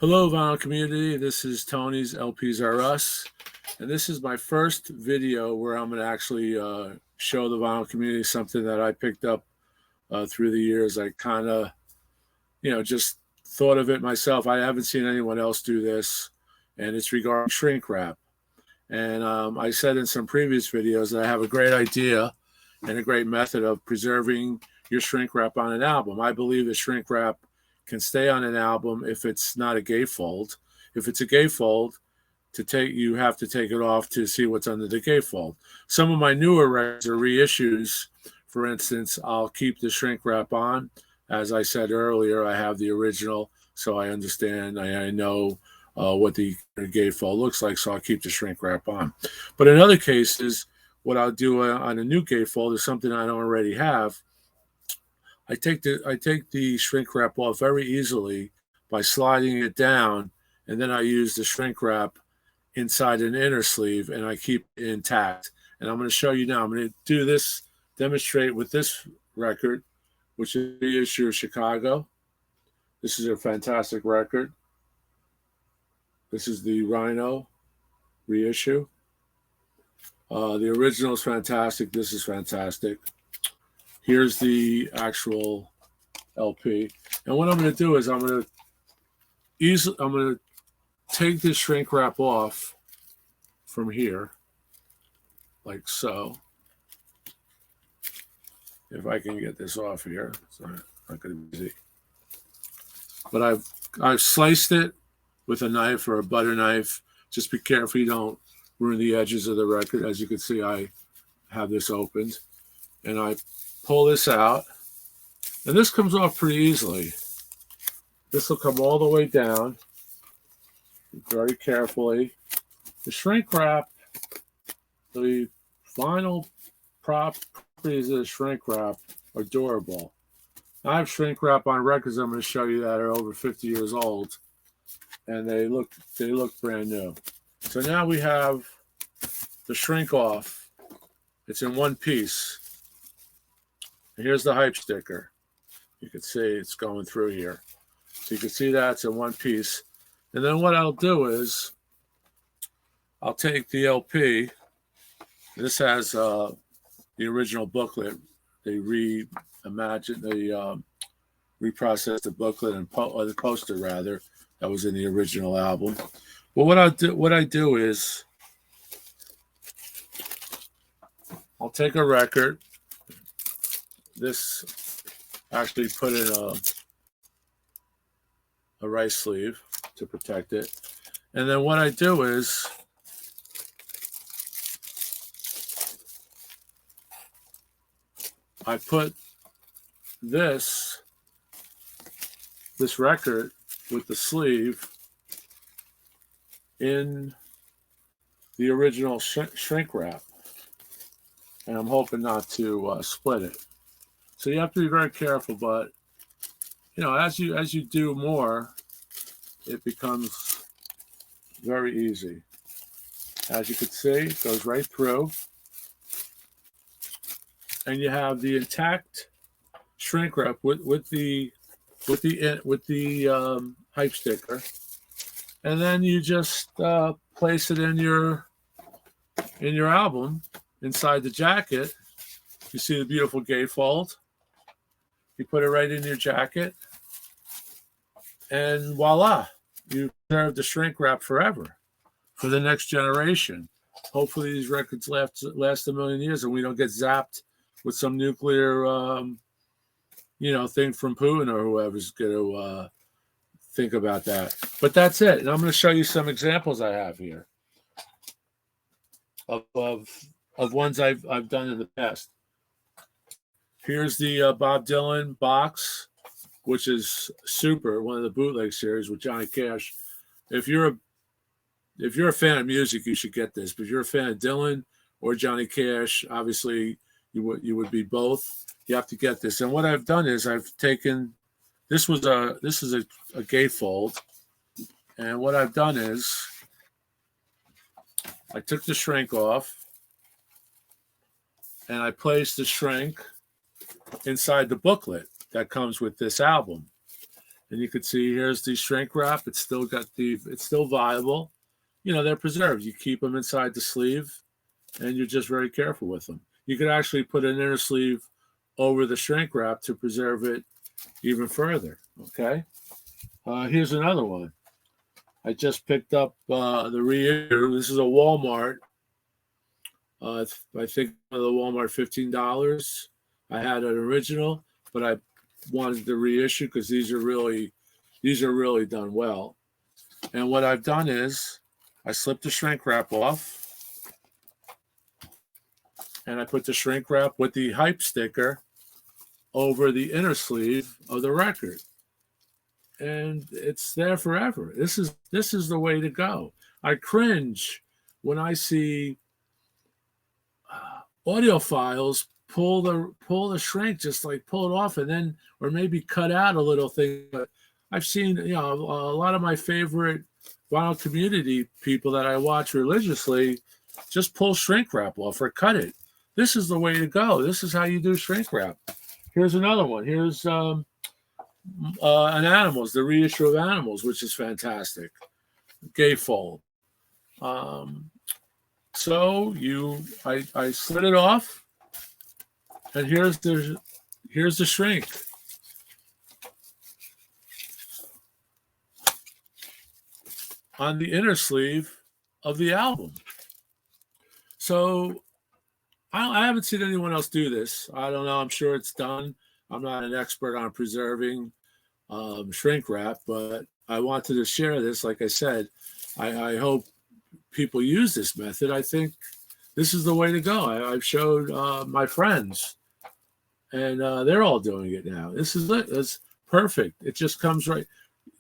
Hello, vinyl community. This is Tony's LPs Are Us, and this is my first video where I'm going to actually show the vinyl community something that I picked up through the years. I kind of, just thought of it myself. I haven't seen anyone else do this, and it's regarding shrink wrap. And I said in some previous videos that I have a great idea and a great method of preserving your shrink wrap on an album. I believe that shrink wrap can stay on an album if it's not a gatefold. If it's a gatefold, you have to take it off to see what's under the gatefold. Some of my newer records are reissues. For instance, I'll keep the shrink wrap on. As I said earlier, I have the original, so I understand. I know what the gatefold looks like, so I'll keep the shrink wrap on. But in other cases, what I'll do on a new gatefold is something I don't already have. I take the shrink wrap off very easily by sliding it down, and then I use the shrink wrap inside an inner sleeve, and I keep it intact. And I'm going to show you now. I'm going to do this, demonstrate with this record, which is the issue of Chicago. This is a fantastic record. This is the Rhino reissue. The original is fantastic. This is fantastic. Here's the actual LP. And what I'm going to do is I'm going to take this shrink wrap off from here, like so. If I can get this off here, it's not going to be easy. But I've sliced it with a knife or a butter knife. Just be careful you don't ruin the edges of the record. As you can see, I have this opened, and I pull this out, and this comes off pretty easily. This will come all the way down very carefully. The shrink wrap, the vinyl properties of the shrink wrap are durable. I have shrink wrap on records I'm going to show you that are over 50 years old, and they look brand new. So now we have the shrink off. It's in one piece. And here's the hype sticker. You can see it's going through here. So you can see that's in one piece. And then what I'll do is I'll take the LP. This has the original booklet. They reprocessed the booklet and or the poster rather that was in the original album. But what I do is I'll take a record. This actually put in a rice sleeve to protect it. And then what I do is I put this record with the sleeve in the original shrink wrap. And I'm hoping not to split it. So you have to be very careful, but as you do more, it becomes very easy. As you can see, it goes right through, and you have the intact shrink wrap with the hype sticker, and then you just place it in your album inside the jacket. You see the beautiful gatefold. You put it right in your jacket, and voila, you preserve the shrink wrap forever for the next generation. Hopefully these records last a million years and we don't get zapped with some nuclear, thing from Putin or whoever's going to think about that. But that's it. And I'm going to show you some examples I have here of ones I've done in the past. Here's the Bob Dylan box, which is super, one of the bootleg series with Johnny Cash. If you're a fan of music, you should get this. But if you're a fan of Dylan or Johnny Cash, obviously you would be both. You have to get this. And what I've done is I've taken this is a gatefold, and what I've done is I took the shrink off and I placed the shrink inside the booklet that comes with this album. And you can see here's the shrink wrap. It's still viable. You know, they're preserved. You keep them inside the sleeve, and you're just very careful with them. You could actually put an inner sleeve over the shrink wrap to preserve it even further. Okay. Here's another one. I just picked up the reissue. This is a Walmart. I think the Walmart $15. I had an original, but I wanted the reissue because these are really done well. And what I've done is I slipped the shrink wrap off, and I put the shrink wrap with the hype sticker over the inner sleeve of the record, and it's there forever. This is the way to go. I cringe when I see audiophiles pull the shrink, just like pull it off, and then or maybe cut out a little thing. But I've seen, you know, a lot of my favorite vinyl community people that I watch religiously just pull shrink wrap off or cut it. This is the way to go. This is how you do shrink wrap. Here's another one. Here's an Animals, the reissue of Animals, which is fantastic. Gatefold. So I slid it off, and here's the shrink. On the inner sleeve of the album. So I haven't seen anyone else do this. I don't know. I'm sure it's done. I'm not an expert on preserving shrink wrap, but I wanted to share this. Like I said, I hope people use this method. I think this is the way to go. I've showed my friends, and they're all doing it now. This is it. It's perfect. It just comes right.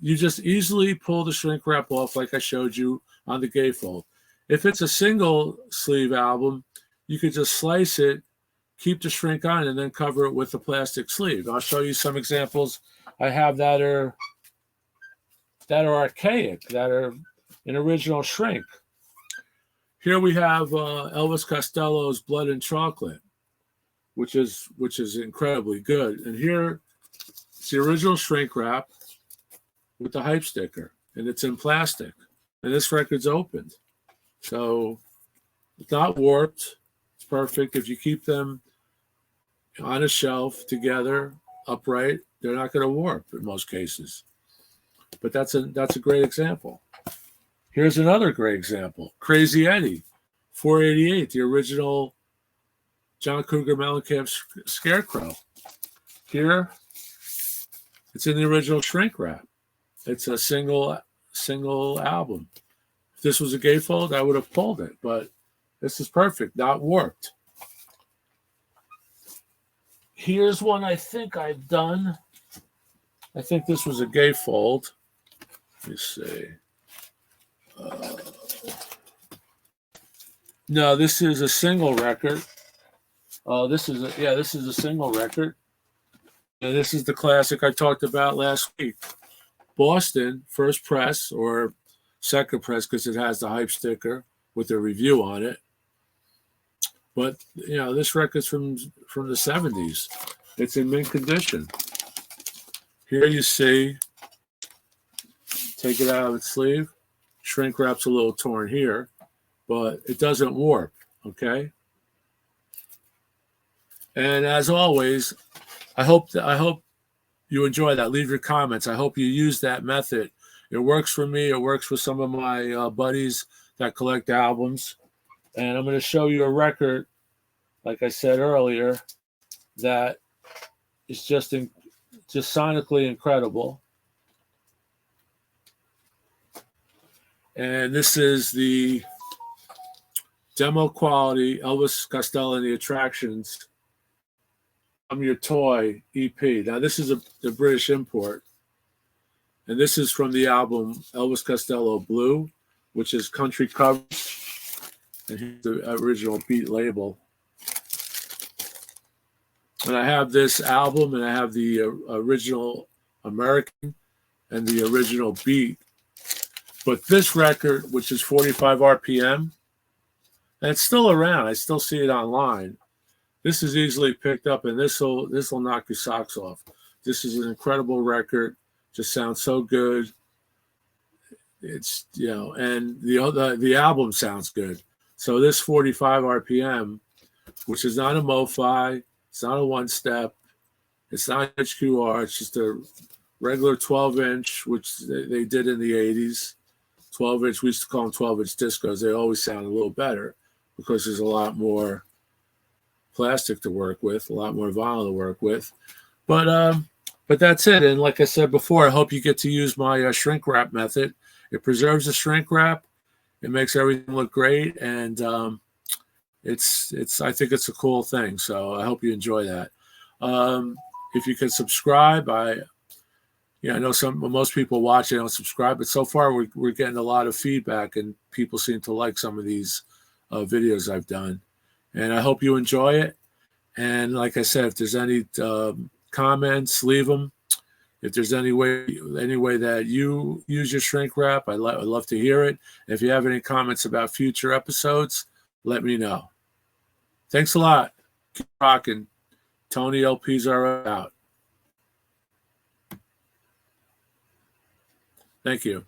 You just easily pull the shrink wrap off like I showed you on the gatefold. If it's a single sleeve album, you could just slice it, keep the shrink on, and then cover it with a plastic sleeve. I'll show you some examples I have that are archaic, that are an original shrink. Here we have Elvis Costello's Blood and Chocolate, which is incredibly good. And here it's the original shrink wrap with the hype sticker, and it's in plastic. And this record's opened. So it's not warped. It's perfect. If you keep them on a shelf together, upright, they're not going to warp in most cases. But that's a great example. Here's another great example. Crazy Eddie, 488, the original John Cougar Mellencamp Scarecrow. Here, it's in the original shrink wrap. It's a single album. If this was a gatefold, I would have pulled it, but this is perfect, not warped. Here's one I think I've done. I think this was a gatefold. Let me see. No, this is a single record. This is a single record. And this is the classic I talked about last week. Boston, first press or second press, because it has the hype sticker with the review on it. But you know, this record's from the 70s. It's in mint condition. Here you see, take it out of its sleeve. Shrink wrap's a little torn here, but it doesn't warp. Okay. And as always, I hope you enjoy that. Leave your comments. I hope you use that method. It works for me. It works for some of my buddies that collect albums. And I'm going to show you a record, like I said earlier, that is just sonically incredible. And this is the demo quality Elvis Costello and the Attractions I'm Your Toy EP. Now, this is the British import. And this is from the album Elvis Costello Blue, which is country covers. And here's the original beat label. And I have this album, and I have the original American and the original beat. But this record, which is 45 RPM, and it's still around. I still see it online. This is easily picked up, and this will knock your socks off. This is an incredible record. just sounds so good. It's, you know, and the album sounds good. So this 45 RPM, which is not a MoFi, it's not a one-step, it's not HQR, it's just a regular 12-inch, which they did in the 80s. 12-inch, we used to call them 12-inch discos. They always sound a little better because there's a lot more plastic to work with, a lot more vinyl to work with. But that's it. And like I said before, I hope you get to use my shrink wrap method. It preserves the shrink wrap. It makes everything look great, and it's I think it's a cool thing. So I hope you enjoy that. If you can subscribe, I know most people watch it don't subscribe, but so far we're getting a lot of feedback, and people seem to like some of these videos I've done, and I hope you enjoy it. And like I said, if there's any comments, leave them. If there's any way that you use your shrink wrap, I'd love to hear it. If you have any comments about future episodes, let me know. Thanks a lot. Keep rocking. Tony LPs are out. Thank you.